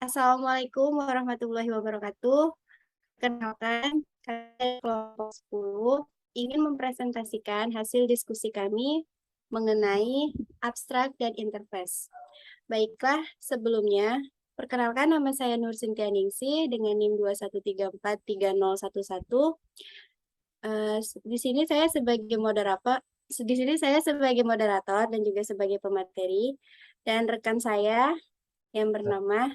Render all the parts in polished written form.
Assalamualaikum warahmatullahi wabarakatuh. Kenalkan, saya kelompok 10 ingin mempresentasikan hasil diskusi kami mengenai abstrak dan interface. Baiklah, sebelumnya, perkenalkan nama saya Nur Sintia Ningsih dengan NIM 21343011. Di sini saya sebagai moderator dan juga sebagai pemateri, dan rekan saya yang bernama.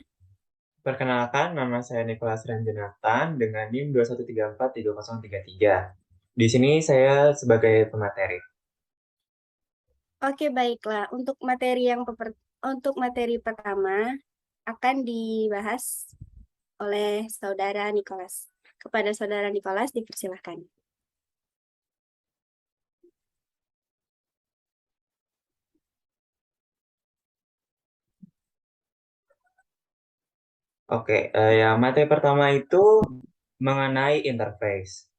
Perkenalkan, nama saya Nicholas Ranjanatan dengan NIM 21343033. Di sini saya sebagai pemateri. Oke, baiklah. Untuk materi pertama akan dibahas oleh Saudara Nicholas. Kepada Saudara Nicholas dipersilahkan. Oke, yang materi pertama itu mengenai interface.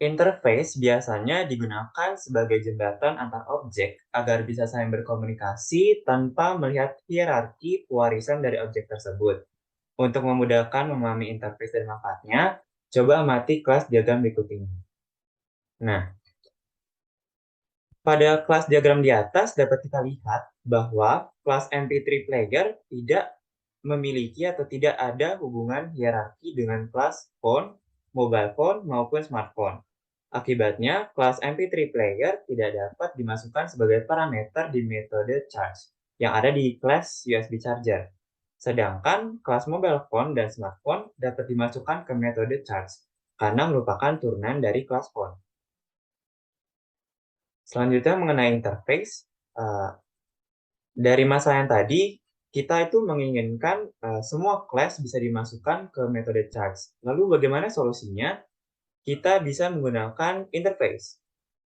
Interface biasanya digunakan sebagai jembatan antar objek agar bisa saling berkomunikasi tanpa melihat hierarki pewarisan dari objek tersebut. Untuk memudahkan memahami interface dan manfaatnya, coba amati kelas diagram berikut ini. Nah, pada kelas diagram di atas dapat kita lihat bahwa kelas MP3 Player tidak memiliki atau tidak ada hubungan hierarki dengan kelas phone, mobile phone, maupun smartphone. Akibatnya, kelas MP3 Player tidak dapat dimasukkan sebagai parameter di metode charge yang ada di kelas USB Charger. Sedangkan kelas mobile phone dan smartphone dapat dimasukkan ke metode charge karena merupakan turunan dari kelas phone. Selanjutnya mengenai interface, dari masalah yang tadi, kita itu menginginkan semua kelas bisa dimasukkan ke metode charge. Lalu bagaimana solusinya? Kita bisa menggunakan interface.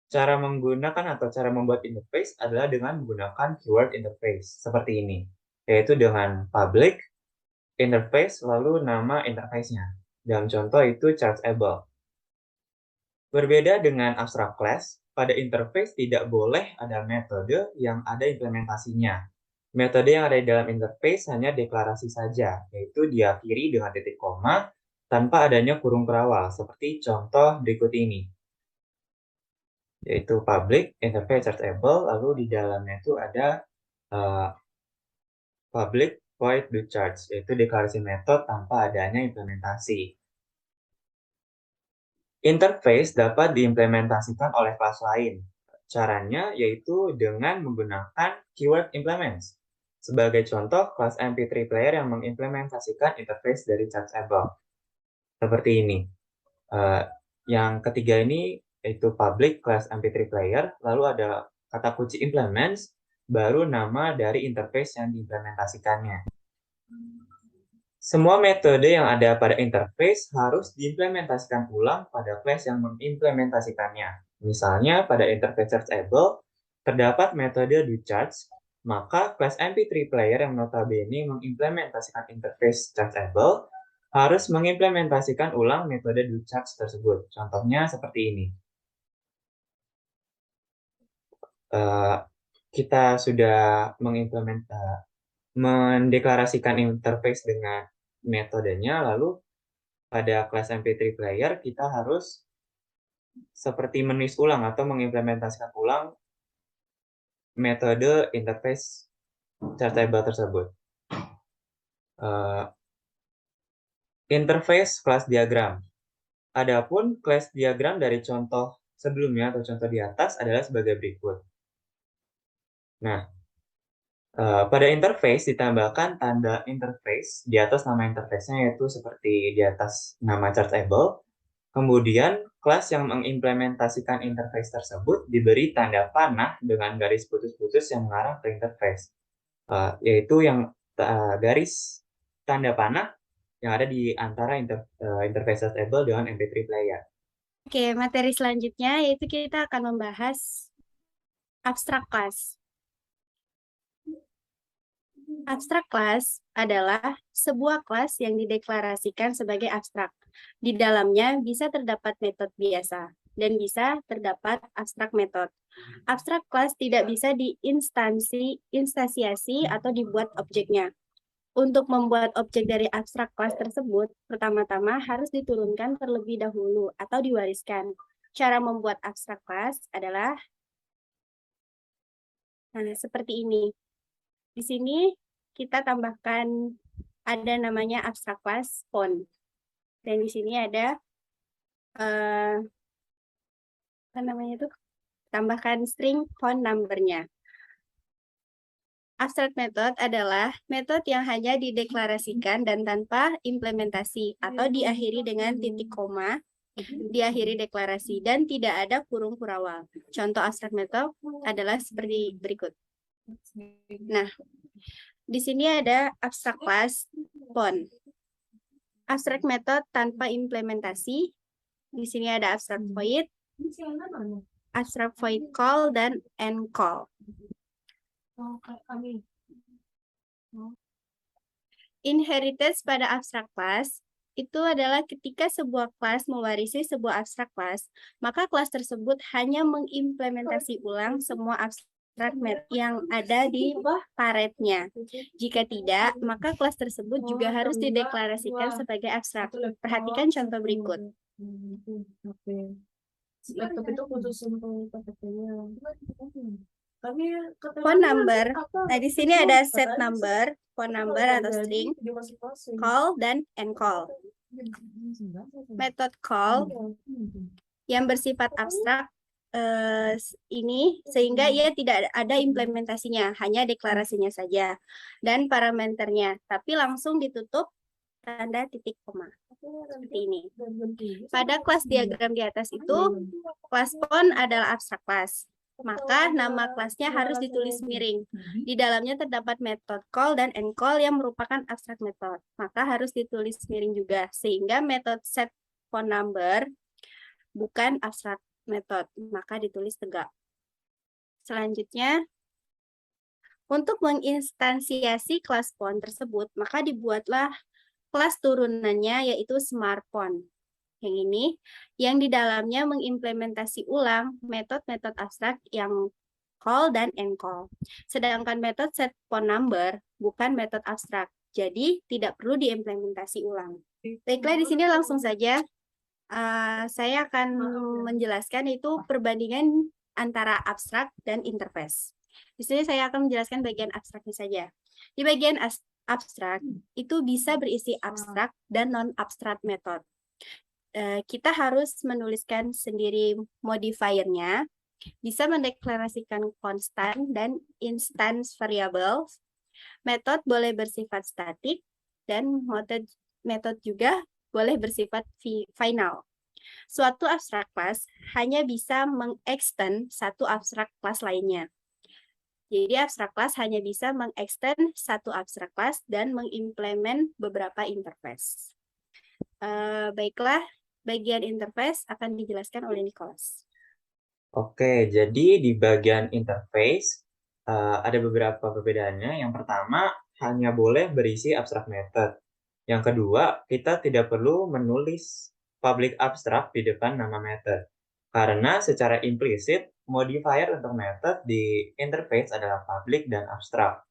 Cara menggunakan atau cara membuat interface adalah dengan menggunakan keyword interface, seperti ini. Yaitu dengan public, interface, lalu nama interface-nya. Dalam contoh itu chargeable. Berbeda dengan abstract class, pada interface tidak boleh ada metode yang ada implementasinya. Metode yang ada di dalam interface hanya deklarasi saja, yaitu diakhiri dengan titik koma tanpa adanya kurung kerawal, seperti contoh berikut ini. Yaitu public, interface chargeable, lalu di dalamnya itu ada public void do charge, yaitu deklarasi metode tanpa adanya implementasi. Interface dapat diimplementasikan oleh kelas lain. Caranya yaitu dengan menggunakan keyword implements. Sebagai contoh, kelas MP3 Player yang mengimplementasikan interface dari chargeable. Seperti ini. Yang ketiga ini yaitu public class MP3 Player, lalu ada kata kunci implements, baru nama dari interface yang diimplementasikannya. Semua metode yang ada pada interface harus diimplementasikan ulang pada class yang mengimplementasikannya. Misalnya pada interface chargeable, terdapat metode doCharge, maka class MP3 Player yang notabene mengimplementasikan interface chargeable harus mengimplementasikan ulang metode doCharge tersebut. Contohnya seperti ini. Kita sudah mendeklarasikan interface dengan metodenya, lalu pada kelas MP3 Player kita harus seperti menulis ulang atau mengimplementasikan ulang metode interface chargeable tersebut. Interface class diagram. Adapun class diagram dari contoh sebelumnya atau contoh di atas adalah sebagai berikut. Nah, pada interface ditambahkan tanda interface di atas nama interface-nya, yaitu seperti di atas nama chargeable. Kemudian, kelas yang mengimplementasikan interface tersebut diberi tanda panah dengan garis putus-putus yang mengarah ke interface, yaitu yang garis tanda panah yang ada di antara interface chargeable dengan MP3 player. Oke, materi selanjutnya yaitu kita akan membahas abstrak class. Abstrak class adalah sebuah kelas yang dideklarasikan sebagai abstrak. Di dalamnya bisa terdapat metode biasa dan bisa terdapat abstrak method. Abstrak class tidak bisa diinstansiasi atau dibuat objeknya. Untuk membuat objek dari abstrak kelas tersebut, pertama-tama harus diturunkan terlebih dahulu atau diwariskan. Cara membuat abstrak kelas adalah seperti ini. Di sini kita tambahkan ada namanya abstrak kelas font. Dan di sini ada apa namanya itu? Tambahkan string font number-nya. Abstract method adalah metode yang hanya dideklarasikan dan tanpa implementasi atau diakhiri dengan titik koma, diakhiri deklarasi, dan tidak ada kurung kurawal. Contoh abstract method adalah seperti berikut. Nah, di sini ada abstract class font. Abstract method tanpa implementasi. Di sini ada abstract void, abstract void call, dan end call. Inheritance pada abstract class itu adalah ketika sebuah kelas mewarisi sebuah abstract class, maka kelas tersebut hanya mengimplementasi ulang semua abstract method yang ada di paretnya. Jika tidak, maka kelas tersebut juga harus dideklarasikan sebagai abstrak. Perhatikan contoh berikut. Laptop itu khusus untuk PPT-nya. Phone number. Nah, di sini ada set number, phone number atau string, call, dan end call. Metode call yang bersifat abstrak ini sehingga ia tidak ada implementasinya, hanya deklarasinya saja dan parameternya, tapi langsung ditutup tanda titik koma. Seperti ini. Pada kelas diagram di atas itu, kelas phone adalah abstrak kelas. Maka nama kelasnya harus ditulis miring. Di dalamnya terdapat metode call dan end call yang merupakan abstrak method. Maka harus ditulis miring juga. Sehingga metode set phone number bukan abstrak method. Maka ditulis tegak. Selanjutnya, untuk menginstansiasi kelas phone tersebut, maka dibuatlah kelas turunannya yaitu smartphone. Yang ini, yang di dalamnya mengimplementasi ulang metode-metode abstrak yang call dan end call. Sedangkan metode set phone number bukan metode abstrak, jadi tidak perlu diimplementasi ulang. Baiklah, di sini langsung saja saya akan menjelaskan itu perbandingan antara abstrak dan interface. Di sini saya akan menjelaskan bagian abstraknya saja. Di bagian abstrak itu bisa berisi abstrak dan non-abstrak method. Kita harus menuliskan sendiri modifiernya, bisa mendeklarasikan konstan dan instance variable. Metode boleh bersifat statik dan metode juga boleh bersifat final. Suatu abstrak class hanya bisa mengextend satu abstrak class lainnya. Jadi abstrak class hanya bisa mengextend satu abstrak class dan mengimplement beberapa interface. Baiklah, bagian interface akan dijelaskan oleh Nicholas. Oke, jadi di bagian interface ada beberapa perbedaannya. Yang pertama, hanya boleh berisi abstract method. Yang kedua, kita tidak perlu menulis public abstract di depan nama method. Karena secara implisit, modifier untuk method di interface adalah public dan abstract.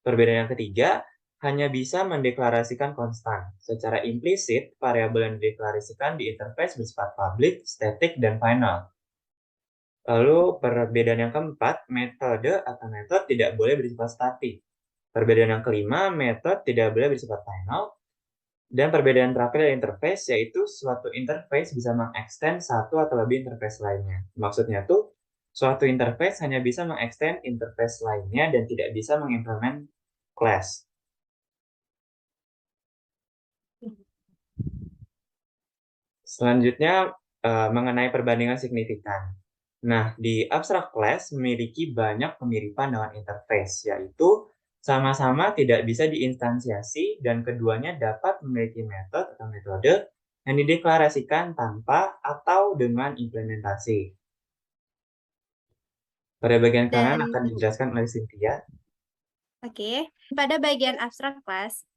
Perbedaan yang ketiga, hanya bisa mendeklarasikan konstan. Secara implisit, variabel yang dideklarasikan di interface bersifat public, static, dan final. Lalu perbedaan yang keempat, metode atau method tidak boleh bersifat statik. Perbedaan yang kelima, method tidak boleh bersifat final. Dan perbedaan terakhir dari interface, yaitu suatu interface bisa mengextend satu atau lebih interface lainnya. Maksudnya tuh, suatu interface hanya bisa mengextend interface lainnya dan tidak bisa mengimplement class. Selanjutnya, mengenai perbandingan signifikan. Nah, di abstract class memiliki banyak kemiripan dengan interface, yaitu sama-sama tidak bisa diinstansiasi dan keduanya dapat memiliki metode atau metode yang dideklarasikan tanpa atau dengan implementasi. Pada bagian kanan akan dijelaskan oleh Cynthia. Oke, pada bagian abstract class,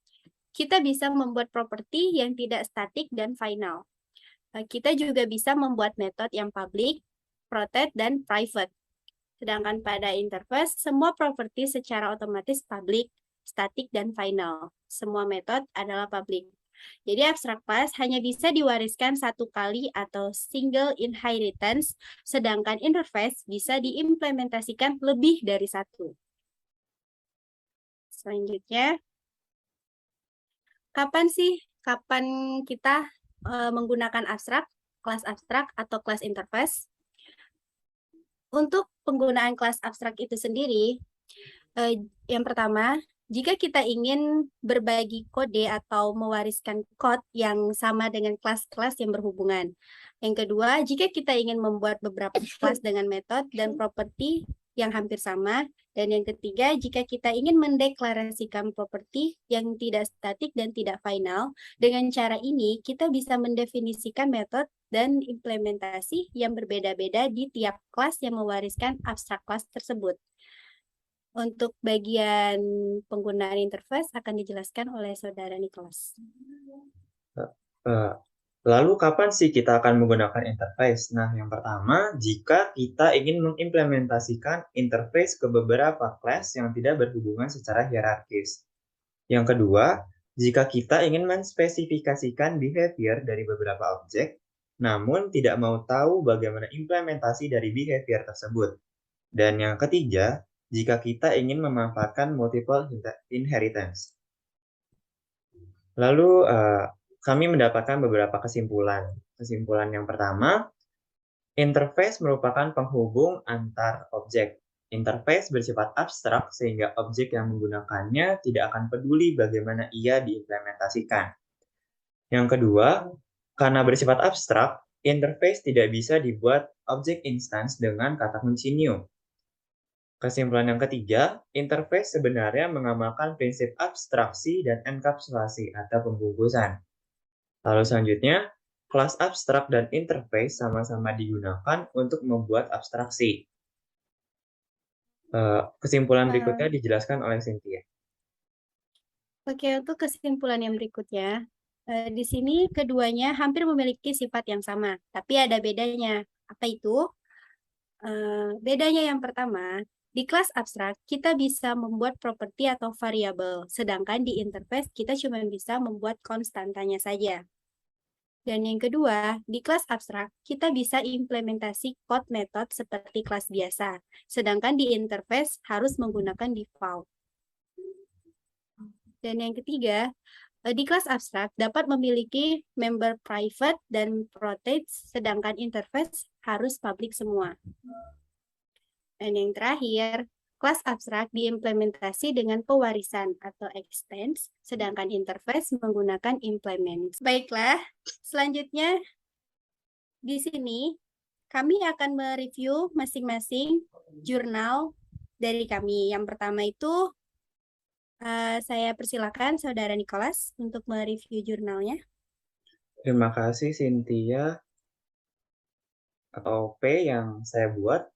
kita bisa membuat properti yang tidak statik dan final. Kita juga bisa membuat metode yang public, protect, dan private. Sedangkan pada interface, semua properti secara otomatis public, static, dan final. Semua metode adalah public. Jadi abstrak class hanya bisa diwariskan satu kali atau single inheritance, sedangkan interface bisa diimplementasikan lebih dari satu. Selanjutnya, kapan kita menggunakan kelas abstrak atau kelas interface? Untuk penggunaan kelas abstrak itu sendiri, yang pertama, jika kita ingin berbagi kode atau mewariskan kode yang sama dengan kelas-kelas yang berhubungan. Yang kedua, jika kita ingin membuat beberapa kelas dengan metode dan properti yang hampir sama. Dan yang ketiga, jika kita ingin mendeklarasikan properti yang tidak statik dan tidak final, dengan cara ini kita bisa mendefinisikan metode dan implementasi yang berbeda-beda di tiap kelas yang mewariskan abstrak kelas tersebut. Untuk bagian penggunaan interface akan dijelaskan oleh Saudara Nicholas. Lalu kapan sih kita akan menggunakan interface? Nah, yang pertama, jika kita ingin mengimplementasikan interface ke beberapa kelas yang tidak berhubungan secara hierarkis. Yang kedua, jika kita ingin menspesifikasikan behavior dari beberapa objek, namun tidak mau tahu bagaimana implementasi dari behavior tersebut. Dan yang ketiga, jika kita ingin memanfaatkan multiple inheritance. Lalu, kami mendapatkan beberapa kesimpulan. Kesimpulan yang pertama, interface merupakan penghubung antar objek. Interface bersifat abstrak sehingga objek yang menggunakannya tidak akan peduli bagaimana ia diimplementasikan. Yang kedua, karena bersifat abstrak, interface tidak bisa dibuat objek instance dengan kata kunci new. Kesimpulan yang ketiga, interface sebenarnya mengamalkan prinsip abstraksi dan enkapsulasi atau pembungkusan. Lalu selanjutnya, kelas abstrak dan interface sama-sama digunakan untuk membuat abstraksi. Kesimpulan berikutnya dijelaskan oleh Cynthia. Oke, untuk kesimpulan yang berikutnya, di sini keduanya hampir memiliki sifat yang sama, tapi ada bedanya. Apa itu? Bedanya yang pertama, di kelas abstrak kita bisa membuat properti atau variabel, sedangkan di interface kita cuma bisa membuat konstantanya saja. Dan yang kedua, di kelas abstrak kita bisa implementasi code method seperti kelas biasa, sedangkan di interface harus menggunakan default. Dan yang ketiga, di kelas abstrak dapat memiliki member private dan protect, sedangkan interface harus public semua. Dan yang terakhir, kelas abstrak diimplementasi dengan pewarisan atau extends, sedangkan interface menggunakan implement. Baiklah, selanjutnya di sini kami akan mereview masing-masing jurnal dari kami. Yang pertama itu saya persilakan Saudara Nicholas untuk mereview jurnalnya. Terima kasih Cynthia. OP yang saya buat.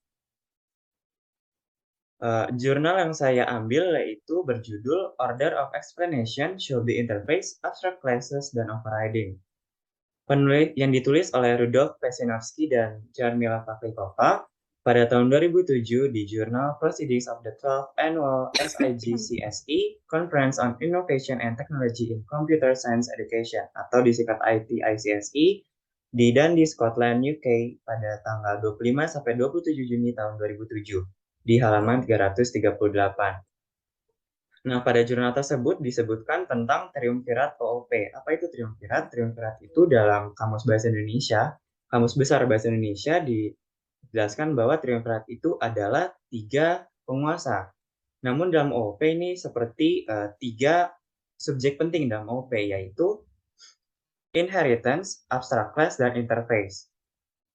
Jurnal yang saya ambil yaitu berjudul Order of Explanation Should Be Interface, Abstract Classes, dan Overriding. Penulis yang ditulis oleh Rudolf Pesinowski dan Jarmila Pavlikova pada tahun 2007 di jurnal Proceedings of the 12th Annual SIGCSE Conference on Innovation and Technology in Computer Science Education atau disingkat ITICSE di Dundee, Scotland, UK pada tanggal 25-27 Juni tahun 2007 di halaman 338. Nah, pada jurnal tersebut disebutkan tentang triumvirat OOP. Apa itu triumvirat? Triumvirat itu dalam Kamus Bahasa Indonesia, Kamus Besar Bahasa Indonesia dijelaskan bahwa triumvirat itu adalah 3 penguasa. Namun dalam OOP ini seperti 3 subjek penting dalam OOP, yaitu inheritance, abstract class, dan interface.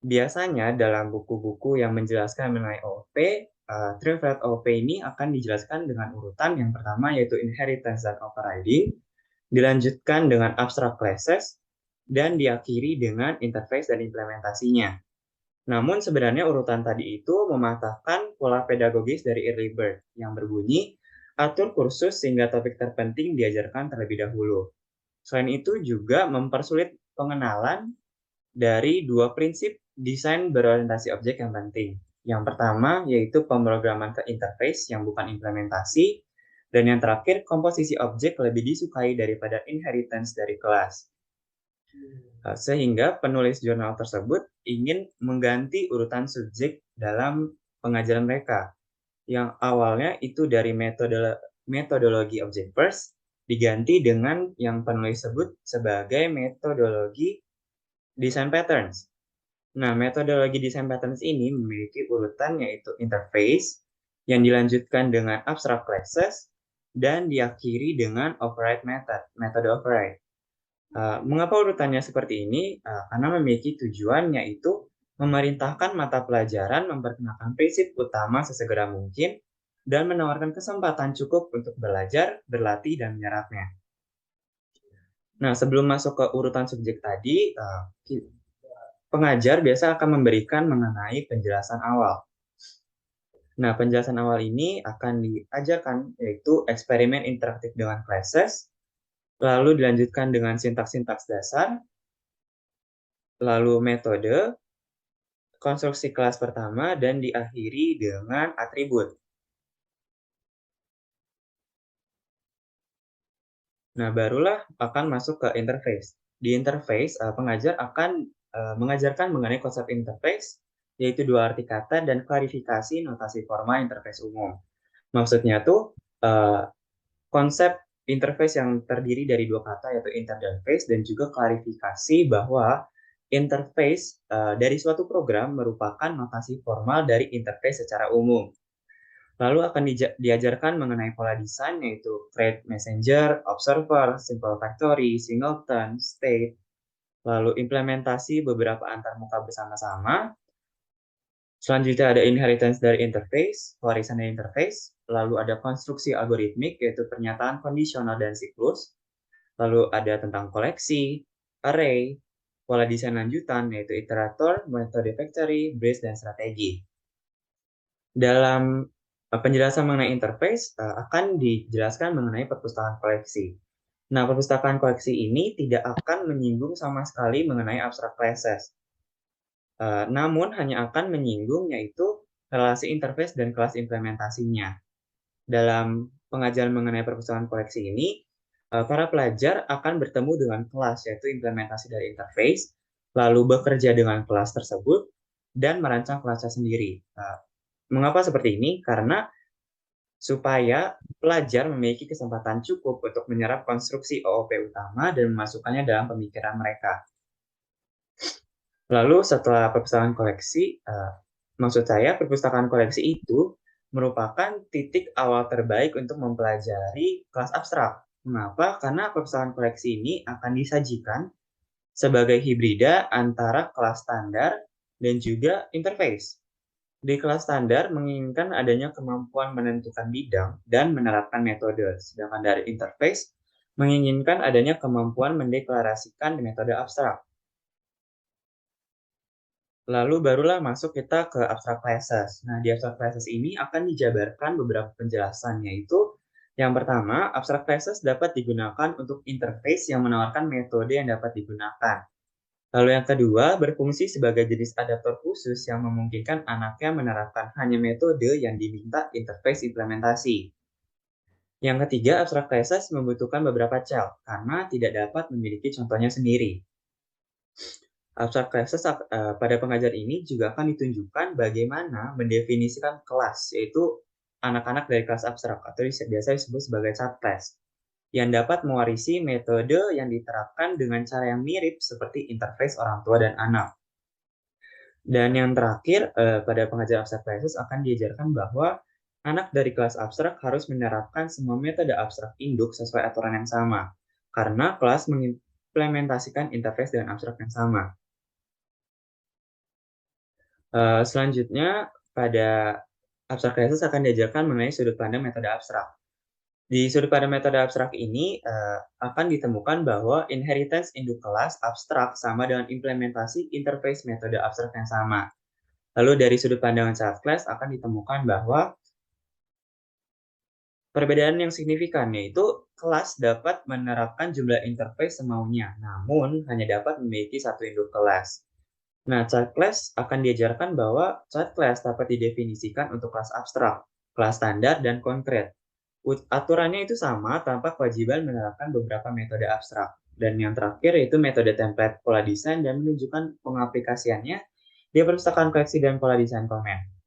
Biasanya dalam buku-buku yang menjelaskan mengenai OOP, triumvirat OOP ini akan dijelaskan dengan urutan yang pertama yaitu inheritance dan overriding, dilanjutkan dengan abstract classes, dan diakhiri dengan interface dan implementasinya. Namun sebenarnya urutan tadi itu mematahkan pola pedagogis dari early bird yang berbunyi atur kursus sehingga topik terpenting diajarkan terlebih dahulu. Selain itu juga mempersulit pengenalan dari 2 prinsip desain berorientasi objek yang penting. Yang pertama yaitu pemrograman ke interface yang bukan implementasi, Dan yang terakhir, komposisi objek lebih disukai daripada inheritance dari kelas. Sehingga penulis jurnal tersebut ingin mengganti urutan subjek dalam pengajaran mereka. Yang awalnya itu dari metodologi object first, diganti dengan yang penulis sebut sebagai metodologi design patterns. Nah, metodologi design patterns ini memiliki urutan yaitu interface, yang dilanjutkan dengan abstract classes, dan diakhiri dengan override method, metode override. Mengapa urutannya seperti ini? Karena memiliki tujuan yaitu memerintahkan mata pelajaran memperkenalkan prinsip utama sesegera mungkin dan menawarkan kesempatan cukup untuk belajar, berlatih, dan menyerapnya. Nah, sebelum masuk ke urutan subjek tadi, pengajar biasa akan memberikan mengenai penjelasan awal. Nah, penjelasan awal ini akan diajarkan yaitu eksperimen interaktif dengan classes, lalu dilanjutkan dengan sintaks-sintaks dasar, lalu metode, konstruksi kelas pertama, dan diakhiri dengan atribut. Nah, barulah akan masuk ke interface. Di interface, pengajar akan mengajarkan mengenai konsep interface, yaitu dua arti kata dan klarifikasi notasi formal interface umum. Maksudnya tuh, konsep interface yang terdiri dari dua kata, yaitu inter dan face, dan juga klarifikasi bahwa interface dari suatu program merupakan notasi formal dari interface secara umum. Lalu akan diajarkan mengenai pola desain, yaitu thread messenger, observer, simple factory, singleton, state, lalu implementasi beberapa antarmuka bersama-sama. Selanjutnya ada inheritance dari interface, warisan dari interface, lalu ada konstruksi algoritmik, yaitu pernyataan kondisional dan siklus, lalu ada tentang koleksi, array, pola desain lanjutan, yaitu iterator, metode factory, brace, dan strategi. Dalam penjelasan mengenai interface akan dijelaskan mengenai perpustakaan koleksi. Nah, perpustakaan koleksi ini tidak akan menyinggung sama sekali mengenai abstract classes. Namun hanya akan menyinggung yaitu relasi interface dan kelas implementasinya. Dalam pengajaran mengenai perpustakaan koleksi ini, para pelajar akan bertemu dengan kelas, yaitu implementasi dari interface, lalu bekerja dengan kelas tersebut, dan merancang kelasnya sendiri. Mengapa seperti ini? Karena supaya pelajar memiliki kesempatan cukup untuk menyerap konstruksi OOP utama dan memasukkannya dalam pemikiran mereka. Lalu setelah perpustakaan koleksi, maksud saya perpustakaan koleksi itu merupakan titik awal terbaik untuk mempelajari kelas abstrak. Mengapa? Karena perpustakaan koleksi ini akan disajikan sebagai hibrida antara kelas standar dan juga interface. Di kelas standar menginginkan adanya kemampuan menentukan bidang dan menerapkan metode, sedangkan dari interface menginginkan adanya kemampuan mendeklarasikan metode abstrak. Lalu barulah masuk kita ke abstract classes. Nah, di abstract classes ini akan dijabarkan beberapa penjelasan, yaitu yang pertama, abstract classes dapat digunakan untuk interface yang menawarkan metode yang dapat digunakan. Lalu yang kedua, berfungsi sebagai jenis adaptor khusus yang memungkinkan anaknya menerapkan hanya metode yang diminta interface implementasi. Yang ketiga, abstract classes membutuhkan beberapa child karena tidak dapat memiliki contohnya sendiri. Abstract classes pada pengajar ini juga akan ditunjukkan bagaimana mendefinisikan kelas, yaitu anak-anak dari kelas abstrak atau biasa disebut sebagai subclass, yang dapat mewarisi metode yang diterapkan dengan cara yang mirip seperti interface orang tua dan anak. Dan yang terakhir, pada pengajaran abstract classes akan diajarkan bahwa anak dari kelas abstrak harus menerapkan semua metode abstrak induk sesuai aturan yang sama, karena kelas mengimplementasikan interface dengan abstrak yang sama. Selanjutnya, pada abstract classes akan diajarkan mengenai sudut pandang metode abstrak. Di sudut pandang metode abstrak ini akan ditemukan bahwa inheritance induk kelas abstrak sama dengan implementasi interface metode abstrak yang sama. Lalu dari sudut pandang child class akan ditemukan bahwa perbedaan yang signifikan yaitu kelas dapat menerapkan jumlah interface semaunya, namun hanya dapat memiliki satu induk kelas. Nah, child class akan diajarkan bahwa child class dapat didefinisikan untuk kelas abstrak, kelas standar, dan konkret. Aturannya itu sama tanpa kewajiban menerapkan beberapa metode abstrak. Dan yang terakhir yaitu metode template pola desain dan menunjukkan pengaplikasiannya di perpustakaan koleksi dan pola desain komen.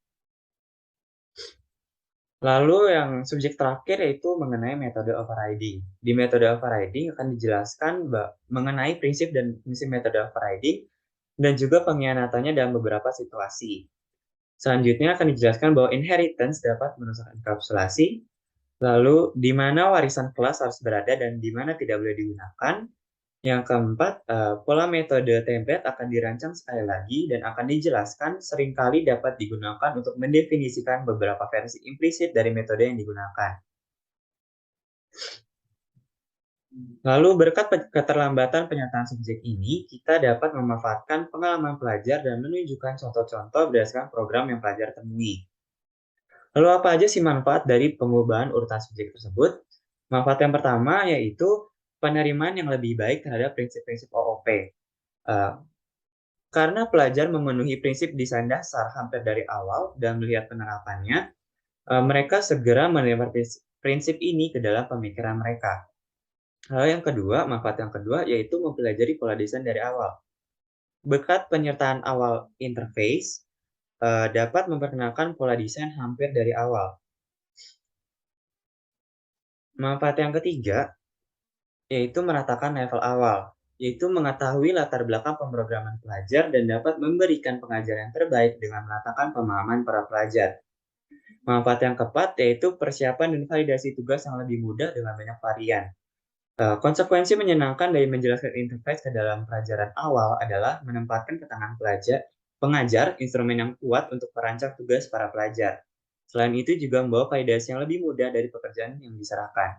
Lalu yang subjek terakhir yaitu mengenai metode overriding. Di metode overriding akan dijelaskan mengenai prinsip dan fungsi metode overriding dan juga pengkhianatannya dalam beberapa situasi. Selanjutnya akan dijelaskan bahwa inheritance dapat merusak enkapsulasi, lalu di mana warisan kelas harus berada dan di mana tidak boleh digunakan. Yang keempat, pola metode template akan dirancang sekali lagi dan akan dijelaskan seringkali dapat digunakan untuk mendefinisikan beberapa versi implisit dari metode yang digunakan. Lalu berkat keterlambatan penyataan subjek ini, kita dapat memanfaatkan pengalaman pelajar dan menunjukkan contoh-contoh berdasarkan program yang pelajar temui. Lalu apa aja sih manfaat dari pengubahan urutan subjek tersebut? Manfaat yang pertama yaitu penerimaan yang lebih baik terhadap prinsip-prinsip OOP. Karena pelajar memenuhi prinsip desain dasar hampir dari awal dan melihat penerapannya, mereka segera menerima prinsip ini ke dalam pemikiran mereka. Lalu manfaat yang kedua yaitu mempelajari pola desain dari awal. Berkat penyertaan awal interface, dapat memperkenalkan pola desain hampir dari awal. Manfaat yang ketiga yaitu meratakan level awal, yaitu mengetahui latar belakang pemrograman pelajar dan dapat memberikan pengajaran yang terbaik dengan meratakan pemahaman para pelajar. Manfaat yang keempat yaitu persiapan dan validasi tugas yang lebih mudah dengan banyak varian. Konsekuensi menyenangkan dari menjelaskan interface ke dalam pelajaran awal adalah menempatkan ke tangan pengajar instrumen yang kuat untuk merancang tugas para pelajar. Selain itu juga membawa validasi yang lebih mudah dari pekerjaan yang diserahkan.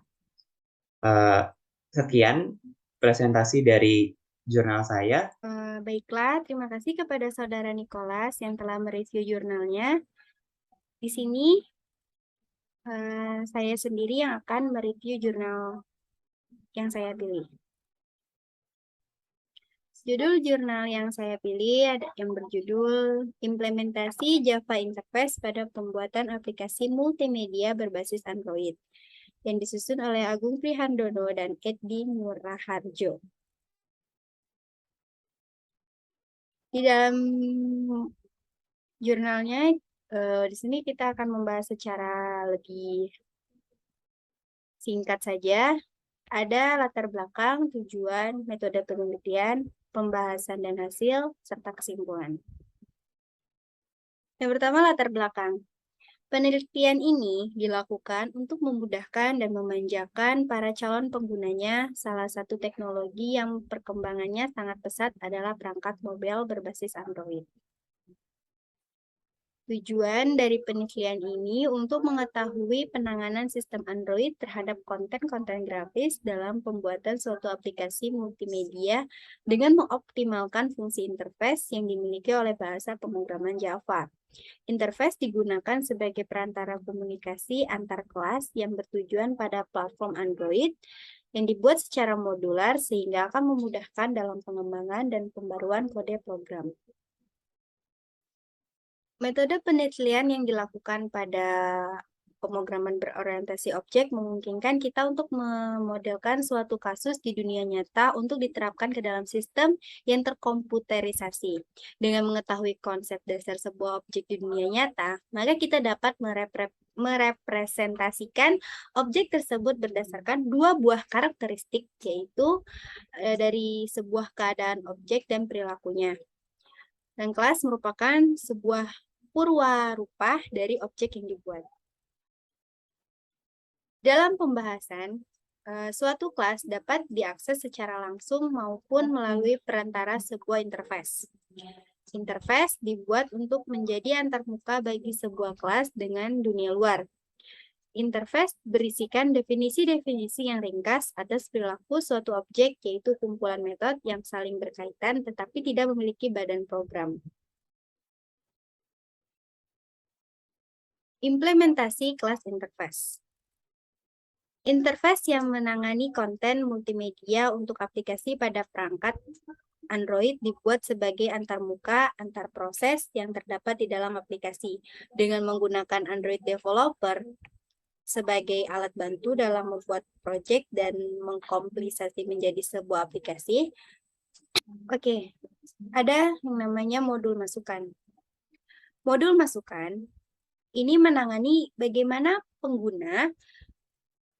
Sekian presentasi dari jurnal saya. Baiklah, terima kasih kepada Saudara Nicholas yang telah mereview jurnalnya. Di sini saya sendiri yang akan mereview jurnal yang saya pilih. Judul jurnal yang saya pilih ada yang berjudul Implementasi Java Interface pada Pembuatan Aplikasi Multimedia Berbasis Android, yang disusun oleh Agung Prihandono dan Edi Nuraharjo. Di dalam jurnalnya, di sini kita akan membahas secara lebih singkat saja. Ada latar belakang, tujuan, metode penelitian, pembahasan dan hasil, serta kesimpulan. Yang pertama, latar belakang. Penelitian ini dilakukan untuk memudahkan dan memanjakan para calon penggunanya. Salah satu teknologi yang perkembangannya sangat pesat adalah perangkat mobile berbasis Android. Tujuan dari penelitian ini untuk mengetahui penanganan sistem Android terhadap konten-konten grafis dalam pembuatan suatu aplikasi multimedia dengan mengoptimalkan fungsi interface yang dimiliki oleh bahasa pemrograman Java. Interface digunakan sebagai perantara komunikasi antar kelas yang bertujuan pada platform Android yang dibuat secara modular sehingga akan memudahkan dalam pengembangan dan pembaruan kode program. Metode penelitian yang dilakukan pada pemrograman berorientasi objek memungkinkan kita untuk memodelkan suatu kasus di dunia nyata untuk diterapkan ke dalam sistem yang terkomputerisasi. Dengan mengetahui konsep dasar sebuah objek di dunia nyata, maka kita dapat merepresentasikan objek tersebut berdasarkan dua buah karakteristik, yaitu dari sebuah keadaan objek dan perilakunya. Dan kelas merupakan sebuah purwarupa dari objek yang dibuat. Dalam pembahasan, suatu kelas dapat diakses secara langsung maupun melalui perantara sebuah interface. Interface dibuat untuk menjadi antarmuka bagi sebuah kelas dengan dunia luar. Interface berisikan definisi-definisi yang ringkas atas perilaku suatu objek, yaitu kumpulan metode yang saling berkaitan tetapi tidak memiliki badan program. Implementasi kelas interface. Interface yang menangani konten multimedia untuk aplikasi pada perangkat Android dibuat sebagai antarmuka antar proses yang terdapat di dalam aplikasi. Dengan menggunakan Android Developer, sebagai alat bantu dalam membuat proyek dan mengkompilasi menjadi sebuah aplikasi. Oke, ada yang namanya modul masukan. Modul masukan ini menangani bagaimana pengguna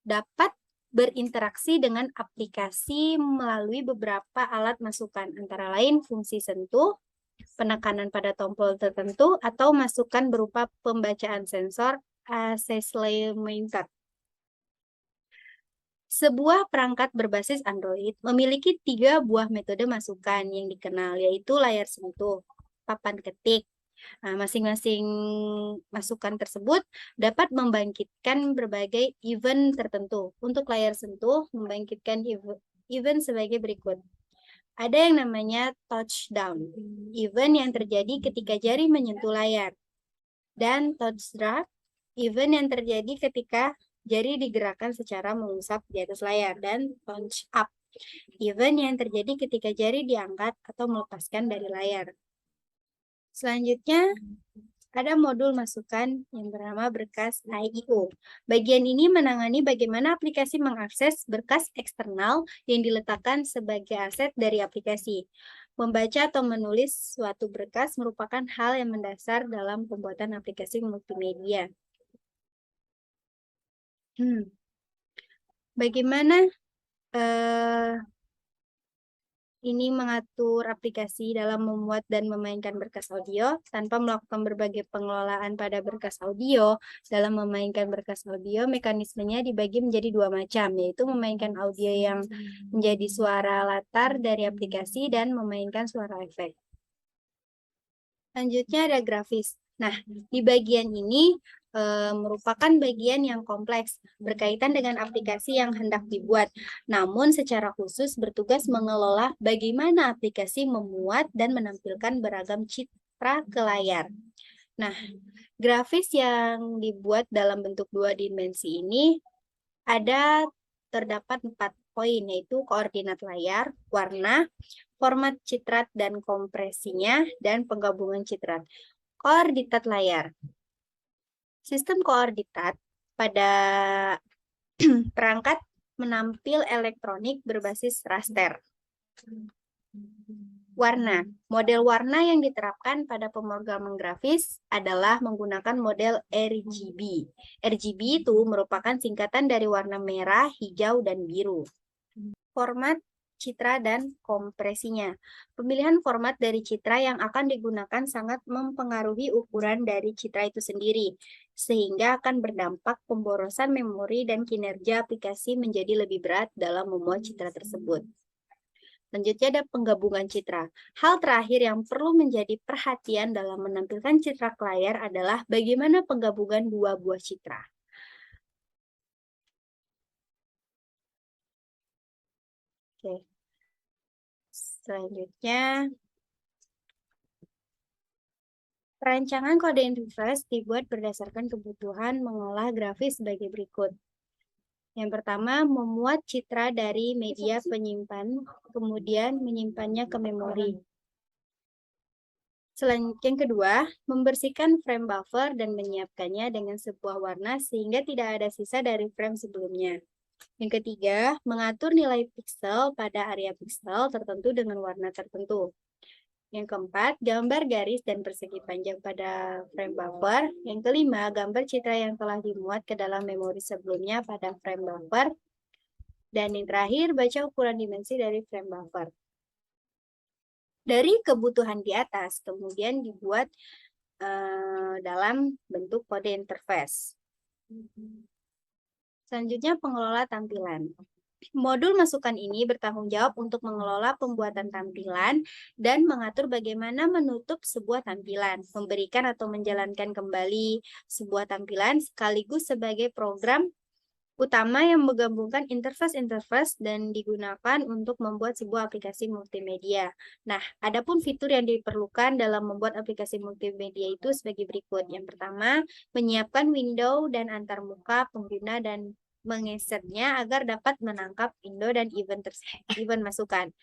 dapat berinteraksi dengan aplikasi melalui beberapa alat masukan, antara lain fungsi sentuh, penekanan pada tombol tertentu, atau masukan berupa pembacaan sensor accelerometer. Sebuah perangkat berbasis Android memiliki 3 buah metode masukan yang dikenal, yaitu layar sentuh, papan ketik. Nah, masing-masing masukan tersebut dapat membangkitkan berbagai event tertentu. Untuk layar sentuh, membangkitkan event sebagai berikut. Ada yang namanya touchdown, event yang terjadi ketika jari menyentuh layar. Dan touch drag, event yang terjadi ketika jari digerakkan secara mengusap di atas layar. Dan punch up, event yang terjadi ketika jari diangkat atau melepaskan dari layar. Selanjutnya, ada modul masukan yang bernama berkas IEO. Bagian ini menangani bagaimana aplikasi mengakses berkas eksternal yang diletakkan sebagai aset dari aplikasi. Membaca atau menulis suatu berkas merupakan hal yang mendasar dalam pembuatan aplikasi multimedia. Bagaimana ini mengatur aplikasi dalam memuat dan memainkan berkas audio tanpa melakukan berbagai pengelolaan pada berkas audio. Dalam memainkan berkas audio, mekanismenya dibagi menjadi 2 macam, yaitu memainkan audio yang menjadi suara latar dari aplikasi dan memainkan suara efek. Selanjutnya ada grafis. Nah, di bagian ini merupakan bagian yang kompleks berkaitan dengan aplikasi yang hendak dibuat, namun secara khusus bertugas mengelola bagaimana aplikasi memuat dan menampilkan beragam citra ke layar. Nah, grafis yang dibuat dalam bentuk 2 dimensi ini terdapat 4 poin, yaitu koordinat layar, warna, format citrat dan kompresinya, dan penggabungan citrat. Koordinat layar. Sistem koordinat pada perangkat menampil elektronik berbasis raster. Warna. Model warna yang diterapkan pada pemrograman grafis adalah menggunakan model RGB. RGB itu merupakan singkatan dari warna merah, hijau, dan biru. Format citra dan kompresinya. Pemilihan format dari citra yang akan digunakan sangat mempengaruhi ukuran dari citra itu sendiri, sehingga akan berdampak pemborosan memori dan kinerja aplikasi menjadi lebih berat dalam memuat citra tersebut. Selanjutnya ada penggabungan citra. Hal terakhir yang perlu menjadi perhatian dalam menampilkan citra ke layar adalah bagaimana penggabungan 2 buah citra. Oke. Selanjutnya, perancangan kode interface dibuat berdasarkan kebutuhan mengolah grafis sebagai berikut. Yang pertama, memuat citra dari media penyimpan, kemudian menyimpannya ke memori. Selanjutnya, yang kedua, membersihkan frame buffer dan menyiapkannya dengan sebuah warna sehingga tidak ada sisa dari frame sebelumnya. Yang ketiga, mengatur nilai pixel pada area pixel tertentu dengan warna tertentu. Yang keempat, gambar garis dan persegi panjang pada frame buffer. Yang kelima, gambar citra yang telah dimuat ke dalam memori sebelumnya pada frame buffer. Dan yang terakhir, baca ukuran dimensi dari frame buffer. Dari kebutuhan di atas, kemudian dibuat dalam bentuk kode interface. Selanjutnya, pengelola tampilan. Modul masukan ini bertanggung jawab untuk mengelola pembuatan tampilan dan mengatur bagaimana menutup sebuah tampilan, memberikan atau menjalankan kembali sebuah tampilan sekaligus sebagai program utama yang menggabungkan interface dan digunakan untuk membuat sebuah aplikasi multimedia. Nah, adapun fitur yang diperlukan dalam membuat aplikasi multimedia itu sebagai berikut. Yang pertama, menyiapkan window dan antarmuka pengguna dan mengesetnya agar dapat menangkap window dan event masukan.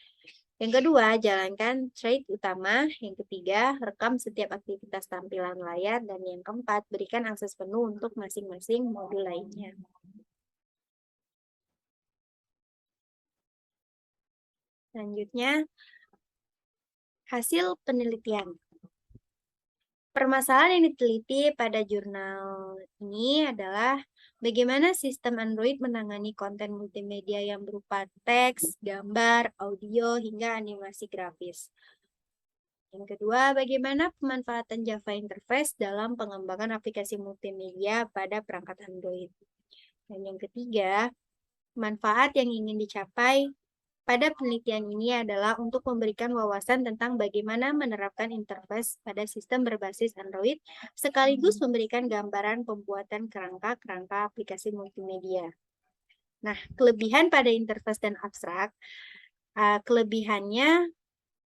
Yang kedua, jalankan thread utama. Yang ketiga, rekam setiap aktivitas tampilan layar. Dan yang keempat, berikan akses penuh untuk masing-masing modul lainnya. Selanjutnya, hasil penelitian. Permasalahan yang diteliti pada jurnal ini adalah bagaimana sistem Android menangani konten multimedia yang berupa teks, gambar, audio, hingga animasi grafis. Yang kedua, bagaimana pemanfaatan Java Interface dalam pengembangan aplikasi multimedia pada perangkat Android. Dan yang ketiga, manfaat yang ingin dicapai pada penelitian ini adalah untuk memberikan wawasan tentang bagaimana menerapkan interface pada sistem berbasis Android, sekaligus memberikan gambaran pembuatan kerangka-kerangka aplikasi multimedia. Nah, kelebihan pada interface dan abstrak, kelebihannya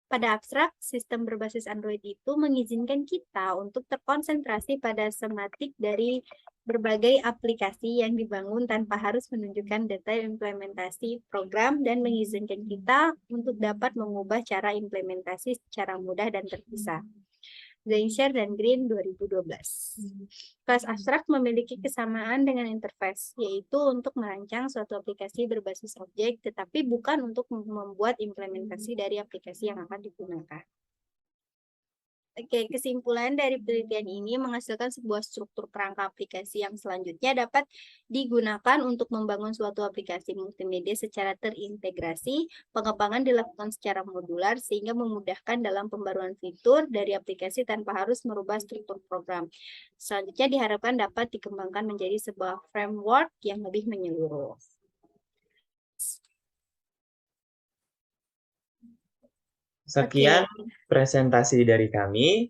pada abstrak, sistem berbasis Android itu mengizinkan kita untuk terkonsentrasi pada semantik dari berbagai aplikasi yang dibangun tanpa harus menunjukkan detail implementasi program dan mengizinkan kita untuk dapat mengubah cara implementasi secara mudah dan terpisah. Zainshare dan Green 2012. Kelas abstrak memiliki kesamaan dengan interface, yaitu untuk merancang suatu aplikasi berbasis objek, tetapi bukan untuk membuat implementasi dari aplikasi yang akan digunakan. Oke, kesimpulan dari penelitian ini menghasilkan sebuah struktur kerangka aplikasi yang selanjutnya dapat digunakan untuk membangun suatu aplikasi multimedia secara terintegrasi. Pengembangan dilakukan secara modular sehingga memudahkan dalam pembaruan fitur dari aplikasi tanpa harus merubah struktur program. Selanjutnya diharapkan dapat dikembangkan menjadi sebuah framework yang lebih menyeluruh. Sekian presentasi dari kami.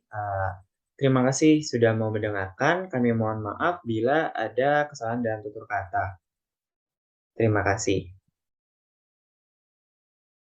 Terima kasih sudah mau mendengarkan. Kami mohon maaf bila ada kesalahan dalam tutur kata. Terima kasih.